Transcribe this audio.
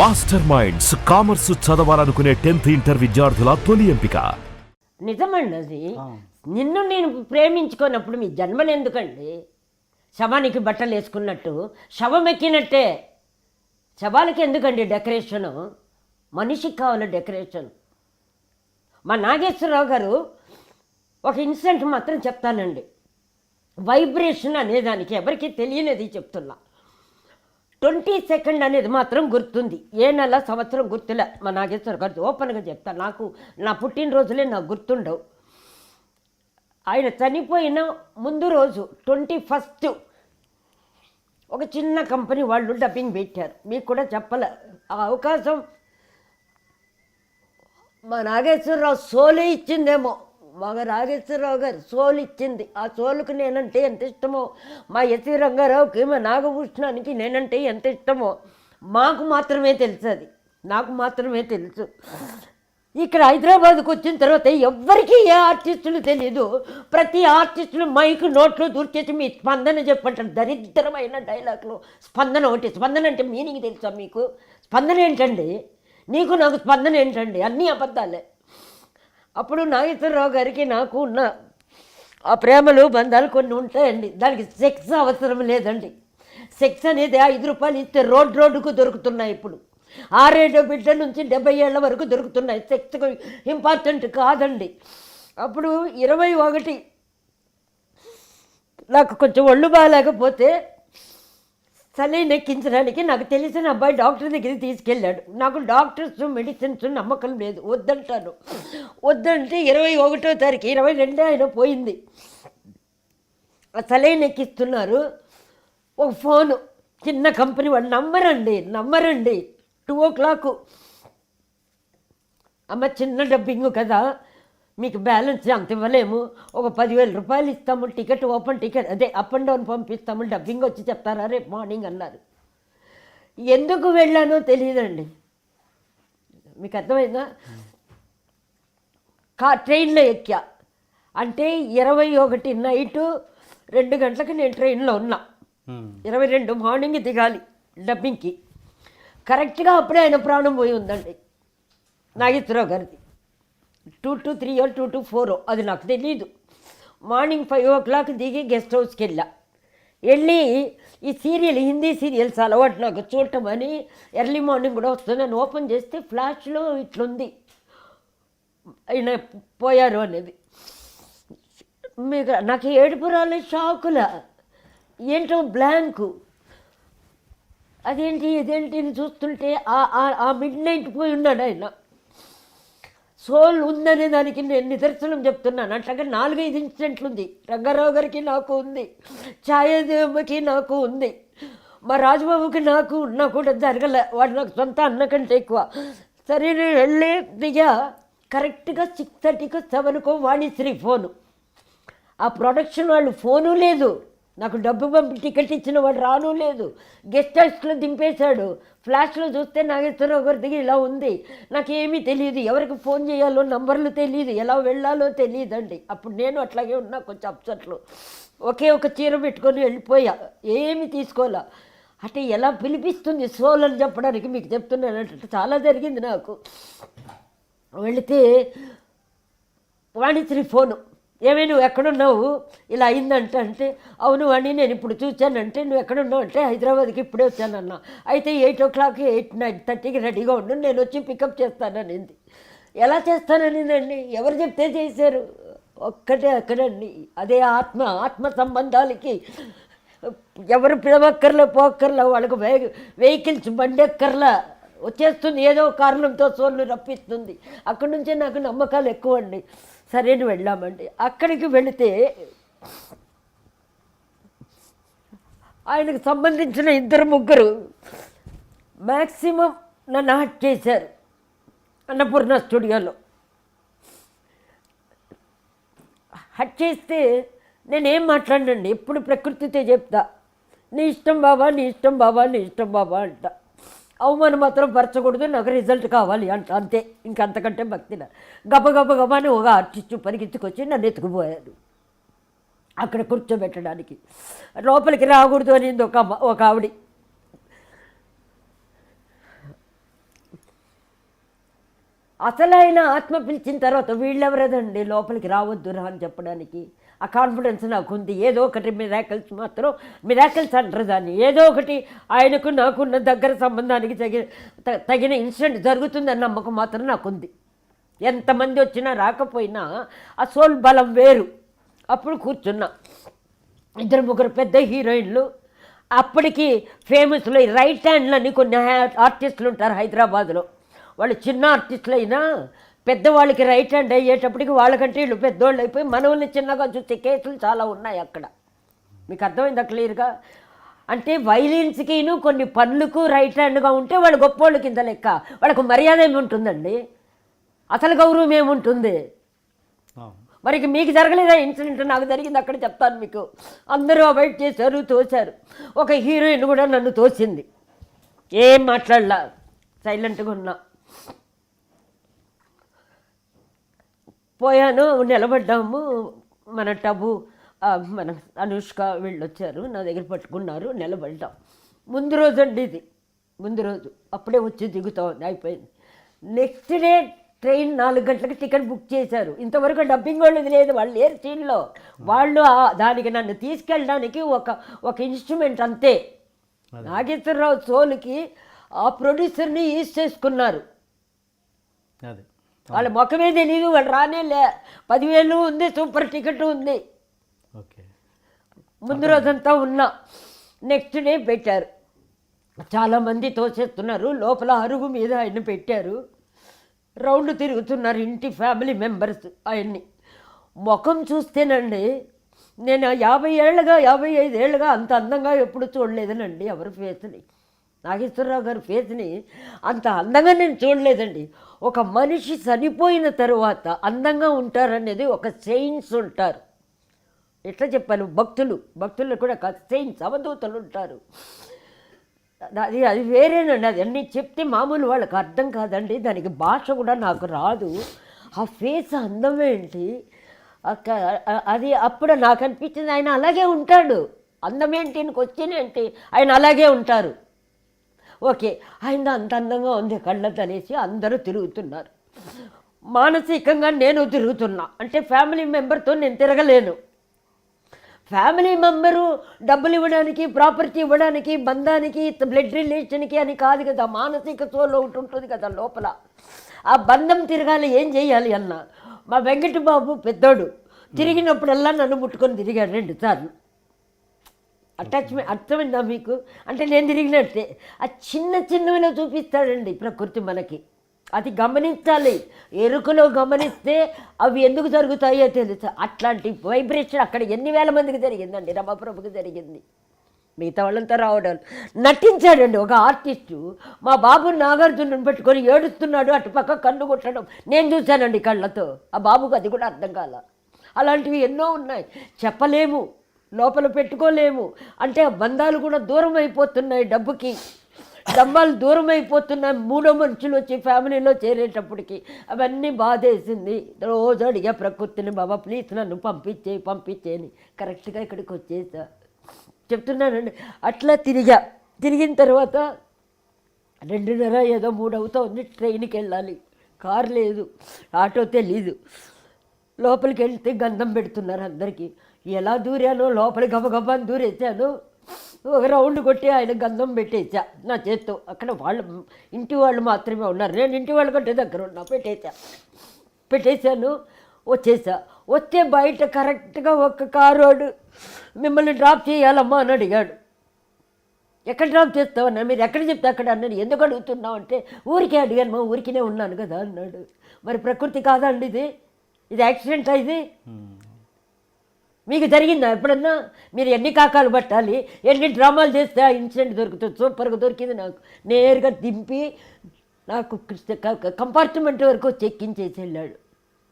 Master minds commerce చదవాలనుకునే 10th inter విద్యార్థుల తొలి ఎంపిక. నిజమండి అది. నిన్ను నేను ప్రేమించుకున్నప్పుడు మీ జన్మలు ఎందుకండి? శవానికి బట్టలు వేసుకున్నట్టు శవం ఎక్కినట్టే. శవాలకి ఎందుకండి డెకరేషను? మనిషికి కావాలి డెకరేషన్. మా నాగేశ్వరరావు గారు ఒక ఇన్సిడెంట్ మాత్రం చెప్తానండి. వైబ్రేషన్ అనేదానికి ఎవరికి తెలియనిది చెప్తున్నా. 22nd అనేది మాత్రం గుర్తుంది. ఏ నెల సంవత్సరం గుర్తులే. మా నాగేశ్వర గారు ఓపెన్గా చెప్తా, నాకు నా పుట్టినరోజులే నాకు గుర్తుండవు. ఆయన చనిపోయిన ముందు రోజు 21st ఒక చిన్న కంపెనీ వాళ్ళు డబ్బింగ్ పెట్టారు. మీకు కూడా చెప్పలే ఆ అవకాశం. మా నాగేశ్వరరావు సోలు ఇచ్చిందేమో, మా నాగేశ్వరరావు గారు సోలు ఇచ్చింది. ఆ సోలుకు నేనంటే ఎంత ఇష్టమో, మా ఎస్వి రంగారావుకి, మా నాగభూషణానికి నేనంటే ఎంత ఇష్టమో మాకు మాత్రమే తెలుసు. అది నాకు మాత్రమే తెలుసు. ఇక్కడ హైదరాబాద్కు వచ్చిన తర్వాత ఎవ్వరికీ ఏ ఆర్టిస్టులు తెలీదు. ప్రతి ఆర్టిస్టులు మైకు నోట్లో దూర్చేసి మీ స్పందన చెప్పంటారు. దరిద్రమైన డైలాగులు. స్పందన ఒకటి. స్పందన అంటే మీనింగ్ తెలుసా మీకు? స్పందన ఏంటండి? నీకు నాకు స్పందన ఏంటండి? అన్నీ అబద్ధాలే. అప్పుడు నాగేశ్వరరావు గారికి నాకు ఉన్న ఆ ప్రేమలు బంధాలు కొన్ని ఉంటాయండి. దానికి సెక్స్ అవసరం లేదండి. సెక్స్ అనేది 5 రూపాయలు ఇస్తే రోడ్డుకు దొరుకుతున్నాయి. ఇప్పుడు 6-7 బిడ్డ నుంచి 70 ఏళ్ళ వరకు దొరుకుతున్నాయి. సెక్స్ ఇంపార్టెంట్ కాదండి. అప్పుడు 21 నాకు కొంచెం ఒళ్ళు బాగాలేకపోతే సలైన్ ఎక్కించడానికి నాకు తెలిసిన అబ్బాయి డాక్టర్ దగ్గరికి తీసుకెళ్ళాడు. నాకు డాక్టర్స్ మెడిసిన్స్ నమ్మకం లేదు, వద్దంటాను. వద్దంటే 21వ తారీఖు 22 ఆయన పోయింది. ఆ సలైన్ ఎక్కిస్తున్నారు. ఒక ఫోను, చిన్న కంపెనీ వాళ్ళు. నమ్మరండి 2 o'clock. అమ్మ చిన్న డబ్బింగ్ కదా, మీకు బ్యాలెన్స్ అంత ఇవ్వలేము, ఒక 10,000 రూపాయలు ఇస్తాము, టికెట్ ఓపెన్ టికెట్ అదే అప్ అండ్ డౌన్ పంపిస్తాము, డబ్బింగ్ వచ్చి చెప్తారా రేపు మార్నింగ్ అన్నారు. ఎందుకు వెళ్ళానో తెలియదండి. మీకు అర్థమైందా? ట్రైన్లో ఎక్కా అంటే 21 నైటు 2 గంటలకు నేను ట్రైన్లో ఉన్నా. 22 మార్నింగ్ దిగాలి డబ్బింగ్కి. కరెక్ట్గా అప్పుడే ఆయన ప్రాణం పోయి ఉందండి, నాగేశ్వరరావు గారిది. 2 to 3 or 2 to 4 అది నాకు తెలీదు. మార్నింగ్ 5 o'clock దిగి గెస్ట్ హౌస్కి వెళ్ళి ఈ సీరియల్, హిందీ సీరియల్స్ అలవాటు నాకు చూడటం అని. ఎర్లీ మార్నింగ్ కూడా వస్తుందని ఓపెన్ చేస్తే ఫ్లాష్లో ఇట్లుంది ఆయన పోయారు అనేది. మీకు నాకు ఏడుపు రాలే, షాకులా, ఏంటో బ్లాంకు. ఇదేంటి చూస్తుంటే ఆ మిడ్-నైట్ పోయి ఉన్నాడు ఆయన. సోల్ ఉందనే దానికి నేను నిదర్శనం చెప్తున్నాను. అట్లాగే 4-5 ఇన్సిడెంట్లు ఉంది. రంగారావు గారికి నాకు ఉంది, ఛాయాదేవమ్మకి నాకు ఉంది, మా రాజబాబుకి నాకు ఉన్నా కూడా జరగలే. వాడు నాకు సొంత అన్న కంటే ఎక్కువ. సరే నేను వెళ్ళి దిగా. కరెక్ట్గా 6:30కో 7కో వాణిశ్రీ ఫోను. ఆ ప్రొడక్షన్ వాళ్ళు ఫోను లేదు, నాకు డబ్బు పంపి టికెట్ ఇచ్చిన వాడు రాను లేదు. గెస్ట్ హౌస్లో దింపేశాడు. ఫ్లాష్లో చూస్తే నాగేశ్వరరావు గారి దగ్గర ఇలా ఉంది. నాకేమీ తెలియదు, ఎవరికి ఫోన్ చేయాలో నంబర్లు తెలియదు, ఎలా వెళ్ళాలో తెలియదండి. అప్పుడు నేను అట్లాగే ఉన్నా, కొంచెం అప్సెట్లో. ఒక చీర పెట్టుకొని వెళ్ళిపోయా, ఏమి తీసుకోవాలా. అంటే ఎలా పిలిపిస్తుంది సోల్ అని చెప్పడానికి మీకు చెప్తున్నానంటే చాలా జరిగింది నాకు. వెళితే వాణిశ్రీ ఫోను, ఏమే నువ్వు ఎక్కడున్నావు, ఇలా అయిందంట. అంటే అవును అని నేను ఇప్పుడు చూశానంటే. నువ్వు ఎక్కడున్నావు అంటే హైదరాబాద్కి ఇప్పుడే వచ్చానన్నా. అయితే 8 o'clock 8:30కి రెడీగా ఉండు, నేను వచ్చి పికప్ చేస్తాననింది. ఎలా చేస్తాననిందండి? ఎవరు చెప్తే చేశారు? ఒక్కటే అక్కడండి. అదే ఆత్మ సంబంధాలకి ఎవరు పిలవక్కర్లా, పోక్కర్లా, వాళ్ళకు వెహికల్స్ బండి ఎక్కర్లా, వచ్చేస్తుంది. ఏదో కారణంతో సోళ్ళు రప్పిస్తుంది. అక్కడి నుంచే నాకు నమ్మకాలు ఎక్కువ అండి. సరే అని వెళ్ళామండి. అక్కడికి వెళితే ఆయనకు సంబంధించిన 2-3 మ్యాక్సిమం నన్ను హట్ చేశారు అన్నపూర్ణ స్టూడియోలో. హట్ చేస్తే నేనేం మాట్లాడండి, ఎప్పుడు ప్రకృతితో చెప్తా, నీ ఇష్టం బాబా, నీ ఇష్టం బాబా, నీ ఇష్టం బాబా అంట. అవమానం మాత్రం పరచకూడదు, నాకు రిజల్ట్ కావాలి అంట, అంతే. ఇంకంతకంటే భక్తిన గబని ఒక ఆర్టిస్టు పరిగెత్తుకొచ్చి నన్ను ఎత్తుకుపోయారు అక్కడ కూర్చోబెట్టడానికి. లోపలికి రాకూడదు అనింది ఒక ఆవిడ. అసలు ఆయన ఆత్మ పిలిచిన తర్వాత వీళ్ళెవరదండి లోపలికి రావద్దు రా అని చెప్పడానికి. ఆ కాన్ఫిడెన్స్ నాకు ఉంది. ఏదో ఒకటి మిరాకిల్స్ మాత్రం మిరాకిల్స్ అంటారు దాన్ని, ఏదో ఒకటి ఆయనకు నాకున్న దగ్గర సంబంధానికి తగిన ఇన్సిడెంట్ జరుగుతుందని నమ్మకం మాత్రం నాకుంది. ఎంతమంది వచ్చినా రాకపోయినా ఆ సోల్ బలం వేరు. అప్పుడు కూర్చున్నా, 2-3 పెద్ద హీరోయిన్లు, అప్పటికి ఫేమస్లో రైట్ హ్యాండ్లని కొన్ని ఆర్టిస్టులు ఉంటారు హైదరాబాద్లో. వాళ్ళు చిన్న ఆర్టిస్టులు అయినా పెద్దవాళ్ళకి రైట్ హ్యాండ్ అయ్యేటప్పటికి వాళ్ళకంటే వీళ్ళు పెద్దవాళ్ళు అయిపోయి మనల్ని చిన్నగా చూసే కేసులు చాలా ఉన్నాయి అక్కడ. మీకు అర్థమైందా క్లియర్గా? అంటే వైలిన్స్కిను కొన్ని పనులకు రైట్ హ్యాండ్గా ఉంటే వాళ్ళు గొప్పోళ్ళ కింద లెక్క. వాళ్ళకు మర్యాద ఏముంటుందండి, అసలు గౌరవం ఏముంటుంది? మరి మీకు జరగలేదా ఇన్సిడెంట్? నాకు జరిగింది, అక్కడ చెప్తాను మీకు. అందరూ అవాయిడ్ చేశారు, తోశారు. ఒక హీరోయిన్ కూడా నన్ను తోసింది, ఏం మాట్లాడలా, సైలెంట్గా ఉన్నా. పోయాను, నిలబడ్డాము. మన టబు మన అనుష్క వీళ్ళు వచ్చారు, నా దగ్గర పట్టుకున్నారు, నిలబడ్డాం. ముందు రోజు అండి ఇది, ముందు రోజు అప్పుడే వచ్చి దిగుతాం, అయిపోయింది. నెక్స్ట్ డే ట్రైన్ 4 గంటలకు టికెట్ బుక్ చేశారు. ఇంతవరకు డబ్బింగ్ వాళ్ళు లేదు, వాళ్ళు లేరు సీన్లో. వాళ్ళు దానికి నన్ను తీసుకెళ్ళడానికి ఒక ఇన్స్ట్రుమెంట్ అంతే. నాగేశ్వరరావు సోలుకి ఆ ప్రొడ్యూసర్ని యూజ్ చేసుకున్నారు. వాళ్ళ ముఖమే తెలియదు, వాళ్ళు రానేలే. 10,000 ఉంది, సూపర్ టికెట్ ఉంది. ముందు రోజంతా ఉన్నా. నెక్స్ట్ డే పెట్టారు, చాలామంది తోసేస్తున్నారు. లోపల అరుగు మీద ఆయన పెట్టారు, రౌండ్ తిరుగుతున్నారు ఇంటి ఫ్యామిలీ మెంబర్స్. ఆయన్ని ముఖం చూస్తేనండి, నేను 55 ఏళ్ళుగా అంత అందంగా ఎప్పుడు చూడలేదనండి ఎవరి ఫేస్ని. నాగేశ్వరరావు గారి ఫేస్ని అంత అందంగా నేను చూడలేదండి. ఒక మనిషి చనిపోయిన తరువాత అందంగా ఉంటారనేది ఒక సెయింట్స్ ఉంటారు. ఎట్లా చెప్పాను, భక్తులు కూడా సెయింట్స్, అవధూతలు ఉంటారు. అది వేరేనండి. అది అన్నీ చెప్తే మామూలు వాళ్ళకి అర్థం కాదండి, దానికి భాష కూడా నాకు రాదు. ఆ ఫేస్ అందం ఏంటి అది అప్పుడు నాకు అనిపించింది, ఆయన అలాగే ఉంటాడు. అందం ఏంటి, క్వశ్చన్ ఏంటి, ఆయన అలాగే ఉంటారు. ఓకే, ఆయన అంత అందంగా ఉంది కళ్ళతో అనేసి అందరూ తిరుగుతున్నారు. మానసికంగా నేను తిరుగుతున్నా. అంటే ఫ్యామిలీ మెంబర్తో నేను తిరగలేను. ఫ్యామిలీ మెంబరు డబ్బులు ఇవ్వడానికి, ప్రాపర్టీ ఇవ్వడానికి, బంధానికి, బ్లడ్ రిలేషన్కి అని కాదు కదా. మానసిక సోల్ ఒకటి ఉంటుంది కదా లోపల. ఆ బంధం తిరగాలి, ఏం చేయాలి అన్న. మా వెంకటబాబు పెద్దోడు తిరిగినప్పుడల్లా నన్ను ముట్టుకొని తిరిగాడు 2 సార్లు. అటాచ్మెంట్ అర్థమైందా మీకు? అంటే నేను తిరిగినట్టే. ఆ చిన్నవిలో చూపిస్తాడండి ప్రకృతి మనకి. అది గమనించాలి. ఎరుకలో గమనిస్తే అవి ఎందుకు జరుగుతాయో తెలుసు. అట్లాంటి వైబ్రేషన్ అక్కడ ఎన్ని వేల మందికి జరిగిందండి. రమాప్రభుకి జరిగింది, మిగతా వాళ్ళంతా రావడం. నటించాడండి ఒక ఆర్టిస్టు. మా బాబు నాగార్జునని పెట్టుకొని ఏడుస్తున్నాడు, అటుపక్క కన్ను కొట్టడం నేను చూశానండి కళ్ళతో. ఆ బాబుకు అది కూడా అర్థం కాల. అలాంటివి ఎన్నో ఉన్నాయి, చెప్పలేము, లోపల పెట్టుకోలేము. అంటే ఆ బంధాలు కూడా దూరం అయిపోతున్నాయి, డబ్బుకి డబ్బాలు దూరం అయిపోతున్నాయి. 3వ మనుషులు వచ్చి ఫ్యామిలీలో చేరేటప్పటికి అవన్నీ బాధేసింది. రోజు అడిగా ప్రకృతిని, బాబా ప్లీజ్ నన్ను పంపించేని. కరెక్ట్గా ఇక్కడికి వచ్చేసా, చెప్తున్నానండి. అట్లా తిరిగిన తర్వాత 2:30 ఏదో 3 అవుతుంది. ట్రైన్కి వెళ్ళాలి, కారు లేదు, ఆటో తెలీదు. లోపలికి వెళ్తే గంధం పెడుతున్నారు అందరికీ. ఎలా దూరానో లోపలి గబగబాని దూరేసాను. ఒక రౌండ్ కొట్టి ఆయన గంధం పెట్టేసా నా చేత్తో. అక్కడ ఇంటి వాళ్ళు మాత్రమే ఉన్నారు, నేను ఇంటి వాళ్ళ కంటే దగ్గర ఉన్నా. పెట్టేశాను, వచ్చే బయట కరెక్ట్గా ఒక కారోడు మిమ్మల్ని డ్రాప్ చేయాలమ్మా అని అడిగాడు. ఎక్కడ డ్రాప్ చేస్తావన్నా? మీరు ఎక్కడ చెప్తే అక్కడ అన్నాడు. ఎందుకు అడుగుతున్నావు అంటే, ఊరికే అడిగాను మా, ఊరికినే ఉన్నాను కదా అన్నాడు. మరి ప్రకృతి కాదండి ఇది యాక్సిడెంటా? ఇది మీకు జరిగిందా ఎప్పుడన్నా? మీరు ఎన్ని కాకాలు పట్టాలి, ఎన్ని డ్రామాలు చేస్తే ఆ ఇన్సిడెంట్ దొరుకుతుంది. సూపర్గా దొరికింది నాకు. నేరుగా దింపి నాకు కంపార్ట్మెంట్ వరకు చెక్కించేసి వెళ్ళాడు.